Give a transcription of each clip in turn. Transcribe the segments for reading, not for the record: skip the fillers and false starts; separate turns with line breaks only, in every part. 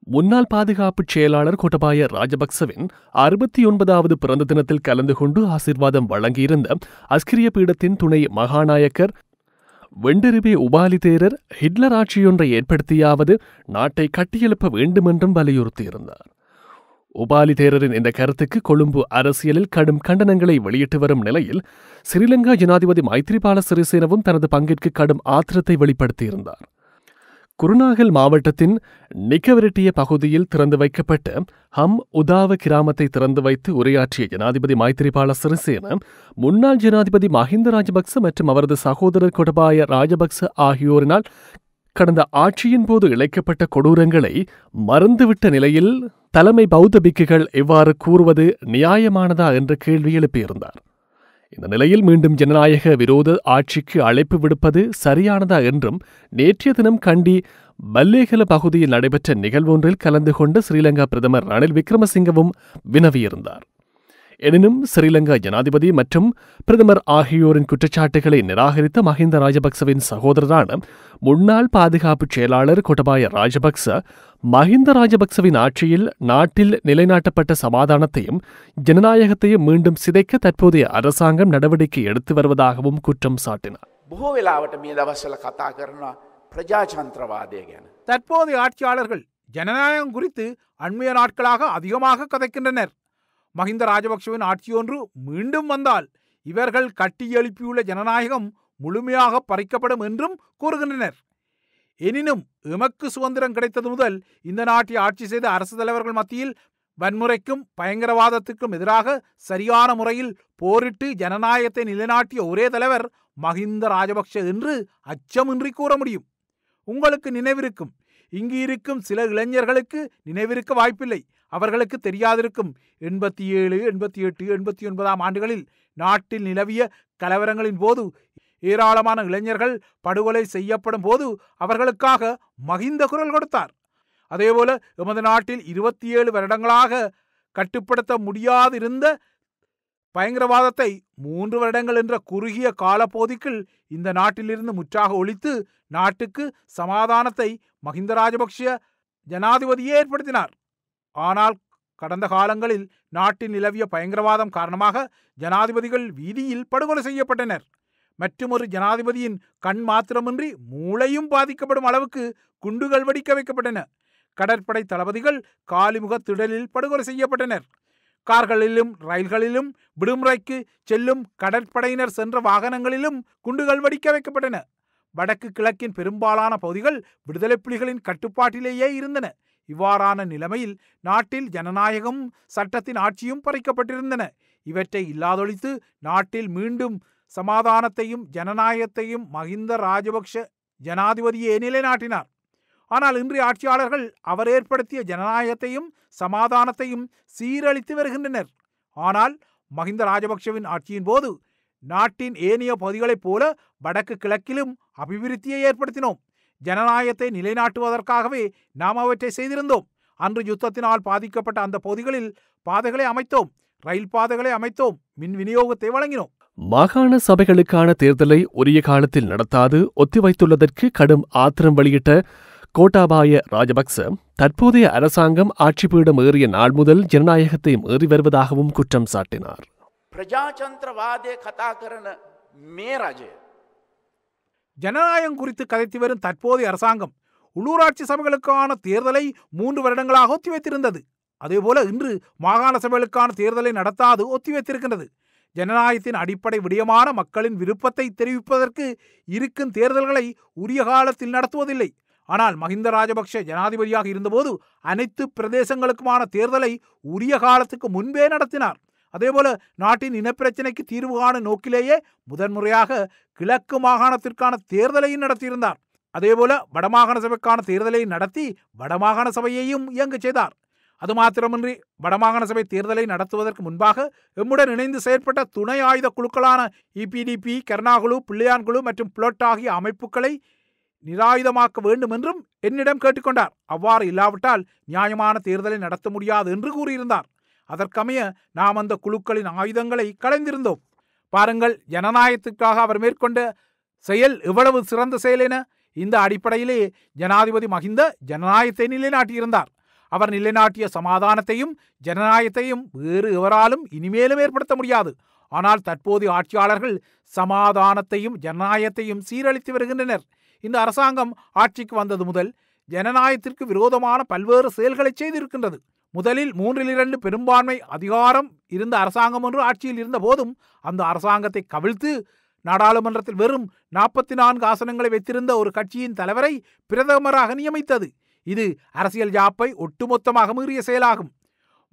முன்னாள் பாதுகாப்பு செயலாளர் கோட்டபாய ராஜபக்சவின் 69வது பிறந்த தினத்தில் கலந்து கொண்டு ஆசீர்வாதம் வழங்கியிருந்த அஸ்கிரிய பீடத்தின் துணை மகாநாயக்கர் வெண்டருவே உபாலிதேரர் ஹிட்லர் ஆட்சியொன்றை ஏற்படுத்தியாவது நாட்டை கட்டியெழுப்ப வேண்டுமென்றும் வலியுறுத்தியிருந்தார். உபாலிதேரரின் இந்த கருத்துக்கு கொழும்பு அரசியலில் கடும் கண்டனங்களை வெளியிட்டு வரும் நிலையில் ஸ்ரீலங்கா ஜனாதிபதி மைத்ரிபால சிறிசேனவும் தனது பங்கிற்கு கடும் ஆத்திரத்தை வெளிப்படுத்தியிருந்தார். குருநாகல் மாவட்டத்தின் நிக்கவரெட்டிய பகுதியில் திறந்து வைக்கப்பட்ட ஹம் உதாவ கிராமத்தை திறந்து வைத்து உரையாற்றிய ஜனாதிபதி மைத்ரிபால சிறிசேன முன்னாள் ஜனாதிபதி மஹிந்த ராஜபக்ச மற்றும் அவரது சகோதரர் கோட்டபாய ராஜபக்ச ஆகியோரினால் கடந்த ஆட்சியின் போது இழைக்கப்பட்ட கொடூரங்களை மறந்துவிட்ட நிலையில் தலைமை பௌத்த பிக்குகள் எவ்வாறு கூறுவது நியாயமானதா என்ற கேள்வி எழுப்பியிருந்தார். இந்த நிலையில் மீண்டும் ஜனநாயக விரோத ஆட்சிக்கு அழைப்பு விடுப்பது சரியானதா என்றும் நேற்றைய தினம் கண்டி பல்லேகல பகுதியில் நடைபெற்ற நிகழ்வொன்றில் கலந்து கொண்ட ஸ்ரீலங்கா பிரதமர் ரணில் விக்ரமசிங்கவும் வினவியிருந்தார். எனினும் ஸ்ரீலங்கா ஜனாதிபதி மற்றும் பிரதமர் ஆகியோரின் குற்றச்சாட்டுகளை நிராகரித்த மஹிந்த ராஜபக்சவின் சகோதரரான முன்னாள் பாதுகாப்பு செயலாளர் கோட்டபாய ராஜபக்ச மஹிந்த ராஜபக்சவின் ஆட்சியில் நாட்டில் நிலைநாட்டப்பட்ட சமாதானத்தையும் ஜனநாயகத்தையும் மீண்டும் சிதைக்க தற்போதைய அரசாங்கம் நடவடிக்கை எடுத்து வருவதாகவும் குற்றம் சாட்டினார்.
தற்போதைய ஆட்சியாளர்கள் ஜனநாயகம் குறித்து அண்மைய நாட்களாக அதிகமாக கதைக்கின்றனர். மஹிந்த ராஜபக்சவின் ஆட்சியொன்று மீண்டும் வந்தால் இவர்கள் கட்டி எழுப்பியுள்ள ஜனநாயகம் முழுமையாக பறிக்கப்படும் என்றும் கூறுகின்றனர். எனினும் எமக்கு சுதந்திரம் கிடைத்தது முதல் இந்த நாட்டை ஆட்சி செய்த அரசு தலைவர்கள் மத்தியில் வன்முறைக்கும் பயங்கரவாதத்துக்கும் எதிராக சரியான முறையில் போரிட்டு ஜனநாயகத்தை நிலைநாட்டிய ஒரே தலைவர் மஹிந்த ராஜபக்ஷ என்று அச்சமின்றி கூற முடியும். உங்களுக்கு நினைவிருக்கும், இங்கு இருக்கும் சில இளைஞர்களுக்கு நினைவிருக்க வாய்ப்பில்லை, அவர்களுக்கு தெரியாதிருக்கும். 87, 88, 89ஆம் ஆண்டுகளில் நாட்டில் நிலவிய கலவரங்களின் போது ஏராளமான இளைஞர்கள் படுகொலை செய்யப்படும் போது அவர்களுக்காக மஹிந்த குரல் கொடுத்தார். அதேபோல எமது நாட்டில் 27 வருடங்களாக கட்டுப்படுத்த முடியாதிருந்த பயங்கரவாதத்தை 3 வருடங்கள் என்ற குறுகிய காலப்போதிக்குள் இந்த நாட்டிலிருந்து முற்றாக ஒழித்து நாட்டுக்கு சமாதானத்தை மஹிந்த ராஜபக்ஷ ஜனாதிபதியே ஏற்படுத்தினார். ஆனால் கடந்த காலங்களில் நாட்டில் நிலவிய பயங்கரவாதம் காரணமாக ஜனாதிபதிகள் வீதியில் படுகொலை செய்யப்பட்டனர். மற்றுமொரு ஜனாதிபதியின் கண் மாத்திரமின்றி மூளையும் பாதிக்கப்படும் அளவுக்கு குண்டுகள் வெடிக்க வைக்கப்பட்டன. கடற்படை தளபதிகள் காலிமுக திடலில் படுகொலை செய்யப்பட்டனர். கார்களிலும் ரயில்களிலும் விடுமுறைக்கு செல்லும் கடற்படையினர் சென்ற வாகனங்களிலும் குண்டுகள் வெடிக்க வைக்கப்பட்டன. வடக்கு கிழக்கின் பெரும்பாலான பகுதிகள் விடுதலை புலிகளின் கட்டுப்பாட்டிலேயே இருந்தன. இவ்வாறான நிலைமையில் நாட்டில் ஜனநாயகமும் சட்டத்தின் ஆட்சியும் பறிக்கப்பட்டிருந்தன. இவற்றை இல்லாதொழித்து நாட்டில் மீண்டும் சமாதானத்தையும் ஜனநாயகத்தையும் மஹிந்த ராஜபக்ஷ ஜனாதிபதியே நிலைநாட்டினார். ஆனால் இன்றைய ஆட்சியாளர்கள் அவர் ஏற்படுத்திய ஜனநாயகத்தையும் சமாதானத்தையும் சீரழித்து வருகின்றனர். ஆனால் மஹிந்த ராஜபக்ஷவின் ஆட்சியின் போது நாட்டின் ஏனைய பகுதிகளைப் போல வடக்கு கிழக்கிலும் அபிவிருத்தியை ஏற்படுத்தினோம். ஜனநாயகத்தை நிலைநாட்டுவதற்காகவே நாம் அவற்றை செய்திருந்தோம். அன்று யுத்தத்தினால் பாதிக்கப்பட்ட அந்த பகுதிகளில் பாதைகளை அமைத்தோம், ரயில் பாதைகளை அமைத்தோம், மின் விநியோகத்தை வழங்கினோம்.
மாகாண சபைகளுக்கான தேர்தலை உரிய காலத்தில் நடத்தாது ஒத்திவைத்துள்ளதற்கு கடும் ஆத்திரம் வெளியிட்ட கோட்டாபாய ராஜபக்ச தற்போதைய அரசாங்கம் ஆட்சி பீடம் ஏறிய நாள் முதல் ஜனநாயகத்தை மீறி வருவதாகவும் குற்றம் சாட்டினார்.
ஜனநாயகம் குறித்து கதைத்து வரும் தற்போதைய அரசாங்கம் உள்ளூராட்சி சபைகளுக்கான தேர்தலை 3 வருடங்களாக ஒத்திவைத்திருந்தது. அதேபோல இன்று மாகாண சபைகளுக்கான தேர்தலை நடத்தாது ஒத்திவைத்திருக்கின்றது. ஜனநாயகத்தின் அடிப்படை விடயமான மக்களின் விருப்பத்தை தெரிவிப்பதற்கு இருக்கும் தேர்தல்களை உரிய காலத்தில் நடத்துவதில்லை. ஆனால் மஹிந்த ராஜபக்ஷ ஜனாதிபதியாக இருந்தபோது அனைத்து பிரதேசங்களுக்குமான தேர்தலை உரிய காலத்துக்கு முன்பே நடத்தினார். அதேபோல நாட்டின் இனப்பிரச்சினைக்கு தீர்வு காணும் நோக்கிலேயே முதன்முறையாக கிழக்கு மாகாணத்திற்கான தேர்தலையும் நடத்தியிருந்தார். அதேபோல வடமாகாண சபைக்கான தேர்தலை நடத்தி வடமாகாண சபையையும் இயங்க செய்தார். அது மாத்திரமின்றி வடமாகாண சபை தேர்தலை நடத்துவதற்கு முன்பாக எம்முடன் இணைந்து செயற்பட்ட துணை ஆயுத குழுக்களான இபிடிபி, கருணாகுழு, பிள்ளையான்குழு மற்றும் புளொட் ஆகிய அமைப்புகளை நிராயுதமாக்க வேண்டும் என்றும் என்னிடம் கேட்டுக்கொண்டார். அவ்வாறு இல்லாவிட்டால் நியாயமான தேர்தலை நடத்த முடியாது என்று கூறியிருந்தார். அதற்கமைய நாம் அந்த குழுக்களின் ஆயுதங்களை களைந்திருந்தோம். பாருங்கள், ஜனநாயகத்துக்காக அவர் மேற்கொண்ட செயல் எவ்வளவு சிறந்த செயல் என. இந்த அடிப்படையிலே ஜனாதிபதி மஹிந்த ஜனநாயகத்தை நிலைநாட்டியிருந்தார். அவர் நிலைநாட்டிய சமாதானத்தையும் ஜனநாயகத்தையும் வேறு எவராலும் இனிமேலும் ஏற்படுத்த முடியாது. ஆனால் தற்போதைய ஆட்சியாளர்கள் சமாதானத்தையும் ஜனநாயகத்தையும் சீரழித்து வருகின்றனர். இந்த அரசாங்கம் ஆட்சிக்கு வந்தது முதல் ஜனநாயகத்திற்கு விரோதமான பல்வேறு செயல்களை செய்திருக்கின்றது. முதலில் 3/2 பெரும்பான்மை அதிகாரம் இருந்த அரசாங்கம் ஒன்று ஆட்சியில் இருந்த போதும் அந்த அரசாங்கத்தை கவிழ்த்து நாடாளுமன்றத்தில் வெறும் 44 ஆசனங்களை வைத்திருந்த ஒரு கட்சியின் தலைவரை பிரதமராக நியமித்தது. இது அரசியல் யாப்பை ஒட்டுமொத்தமாக மீறிய செயலாகும்.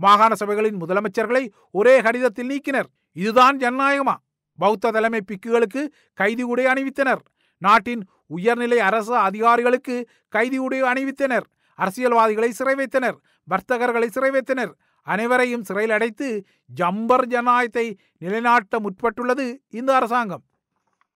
மாகாண சபைகளின் முதலமைச்சர்களை ஒரே கடிதத்தில் நீக்கினர். இதுதான் ஜனநாயகமா? பௌத்த தலைமை பிக்குகளுக்கு கைதி உடை அணிவித்தனர். நாட்டின் உயர்நிலை அரசு அதிகாரிகளுக்கு கைதி உடை அணிவித்தனர். அரசியல்வாதிகளை சிறை வைத்தனர். வர்த்தகர்களை சிறை வைத்தனர். அனைவரையும் சிறையில் அடைத்து ஜம்பர் ஜனநாயகத்தை நிலைநாட்ட முற்பட்டுள்ளது இந்த அரசாங்கம்.